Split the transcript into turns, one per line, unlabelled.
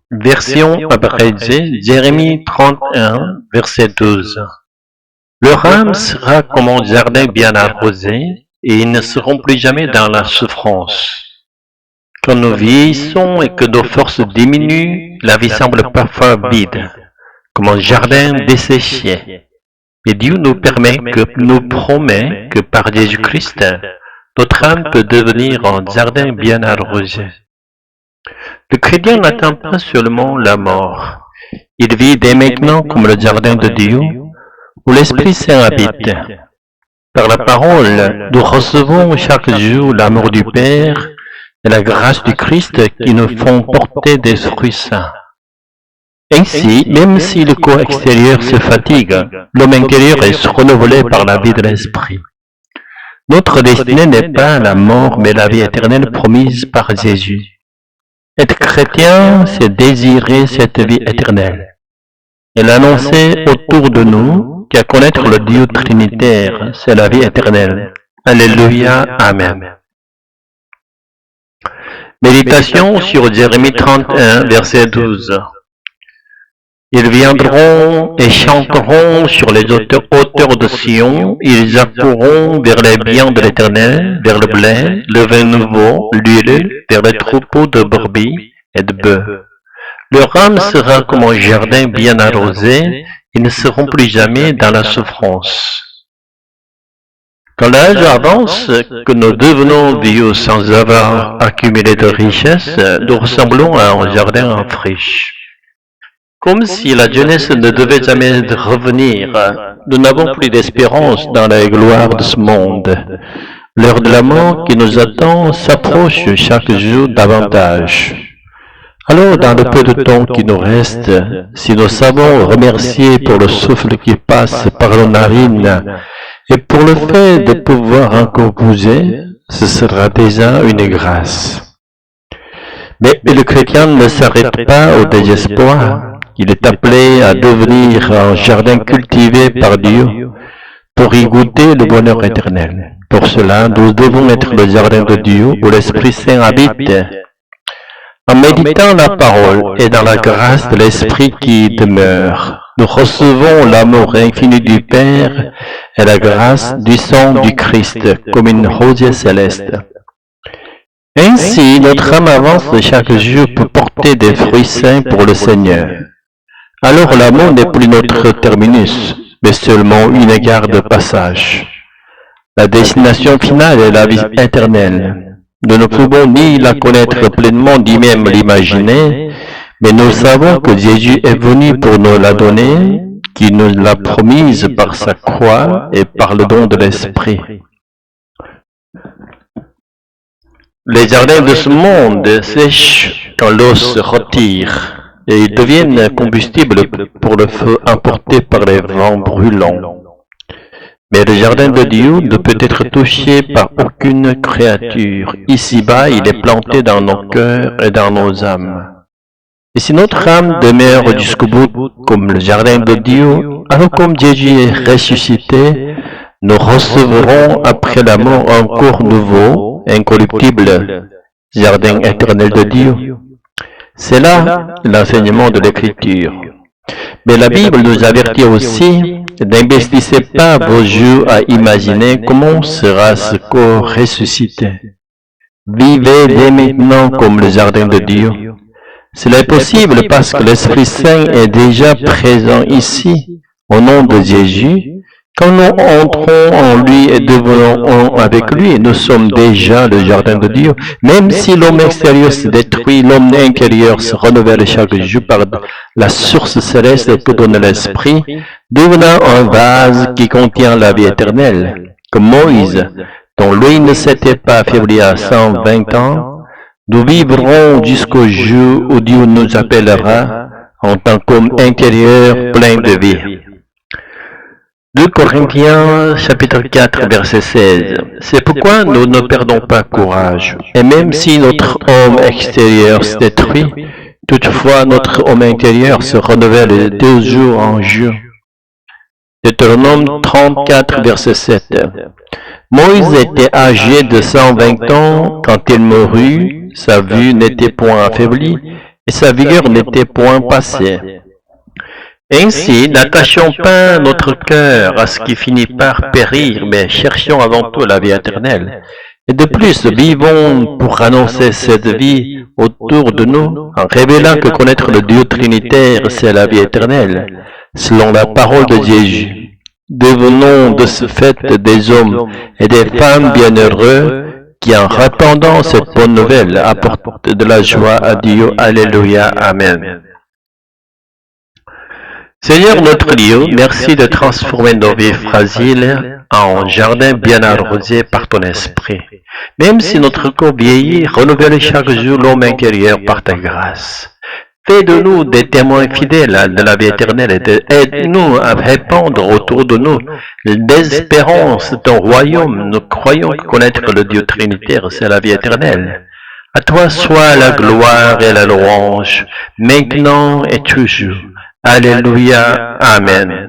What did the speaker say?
Version abrégée, Jérémie 31, verset 12. Leur âme sera comme un jardin bien arrosé, et ils ne seront plus jamais dans la souffrance. Quand nous vieillissons et que nos forces diminuent, la vie semble parfois vide, comme un jardin desséché. Et Dieu nous promet que par Jésus-Christ, notre âme peut devenir un jardin bien arrosé. Le chrétien n'attend pas seulement la mort. Il vit dès maintenant comme le jardin de Dieu, où l'Esprit Saint habite. Par la parole, nous recevons chaque jour l'amour du Père et la grâce du Christ qui nous font porter des fruits saints. Ainsi, même si le corps extérieur se fatigue, l'homme intérieur est renouvelé par la vie de l'Esprit. Notre destinée n'est pas la mort, mais la vie éternelle promise par Jésus. Être chrétien, c'est désirer cette vie éternelle et l'annoncer autour de nous, qu'à connaître le Dieu trinitaire, c'est la vie éternelle. Alléluia, Amen. Méditation sur Jérémie 31, verset 12. Ils viendront et chanteront sur les hauteurs de Sion, ils accourront vers les biens de l'Éternel, vers le blé, le vin nouveau, l'huile, vers les troupeaux de brebis et de bœufs. Leur âme sera comme un jardin bien arrosé, ils ne seront plus jamais dans la souffrance. Quand l'âge avance, que nous devenons vieux sans avoir accumulé de richesses, nous ressemblons à un jardin en friche. Comme si la jeunesse ne devait jamais revenir, nous n'avons plus d'espérance dans la gloire de ce monde. L'heure de la mort qui nous attend s'approche chaque jour davantage. Alors, dans le peu de temps qui nous reste, si nous savons remercier pour le souffle qui passe par nos narines et pour le fait de pouvoir encore bouger, ce sera déjà une grâce. Mais le chrétien ne s'arrête pas au désespoir. Il est appelé à devenir un jardin cultivé par Dieu pour y goûter le bonheur éternel. Pour cela, nous devons être le jardin de Dieu où l'Esprit Saint habite. En méditant la parole et dans la grâce de l'Esprit qui demeure, nous recevons l'amour infini du Père et la grâce du sang du Christ comme une rosière céleste. Ainsi, notre âme avance chaque jour pour porter des fruits saints pour le Seigneur. Alors l'amour n'est plus notre terminus, mais seulement une gare de passage. La destination finale est la vie éternelle. Nous ne pouvons ni la connaître pleinement, ni même l'imaginer, mais nous savons que Jésus est venu pour nous la donner, qu'il nous l'a promise par sa croix et par le don de l'Esprit. Les jardins de ce monde sèchent quand l'eau se retire, et ils deviennent combustibles pour le feu emporté par les vents brûlants. Mais le jardin de Dieu ne peut être touché par aucune créature. Ici-bas, il est planté dans nos cœurs et dans nos âmes. Et si notre âme demeure jusqu'au bout comme le jardin de Dieu, alors comme Jésus est ressuscité, nous recevrons après la mort un corps nouveau, incorruptible, jardin éternel de Dieu. C'est là l'enseignement de l'Écriture. Mais la Bible nous avertit aussi, n'investissez pas vos jours à imaginer comment sera ce corps ressuscité. Vivez dès maintenant comme le jardin de Dieu. Cela est possible parce que l'Esprit Saint est déjà présent ici, au nom de Jésus. Quand nous entrons en lui et devenons un avec lui, nous sommes déjà le jardin de Dieu. Même si l'homme extérieur se détruit, l'homme intérieur se renouvelle chaque jour par la source céleste que donne l'Esprit, devenant un vase qui contient la vie éternelle. Comme Moïse, dont l'œil ne s'était pas affaibli à 120 ans, nous vivrons jusqu'au jour où Dieu nous appellera en tant qu'homme intérieur plein de vie. 2 Corinthiens chapitre 4 verset 16. C'est pourquoi nous ne perdons pas courage. Et même si notre homme extérieur se détruit, toutefois notre homme intérieur se renouvelle de jour en jour. Deutéronome 34 verset 7. Moïse était âgé de 120 ans quand il mourut, sa vue n'était point affaiblie, et sa vigueur n'était point passée. Ainsi, n'attachons pas notre cœur à ce qui finit par périr, mais cherchons avant tout la vie éternelle. Et de plus, vivons pour annoncer cette vie autour de nous, en révélant que connaître le Dieu Trinitaire, c'est la vie éternelle, selon la parole de Jésus. Devenons de ce fait des hommes et des femmes bienheureux qui, en répandant cette bonne nouvelle, apportent de la joie à Dieu. Alléluia. Amen. Seigneur notre Dieu, merci de transformer nos vies fragiles en jardin bien arrosé par ton esprit. Même si notre corps vieillit, renouvelle chaque jour l'homme intérieur par ta grâce. Fais de nous des témoins fidèles de la vie éternelle et aide-nous à répandre autour de nous l'espérance de ton royaume. Nous croyons connaître le Dieu Trinitaire, c'est la vie éternelle. À toi soit la gloire et la louange, maintenant et toujours. Alléluia. Amen.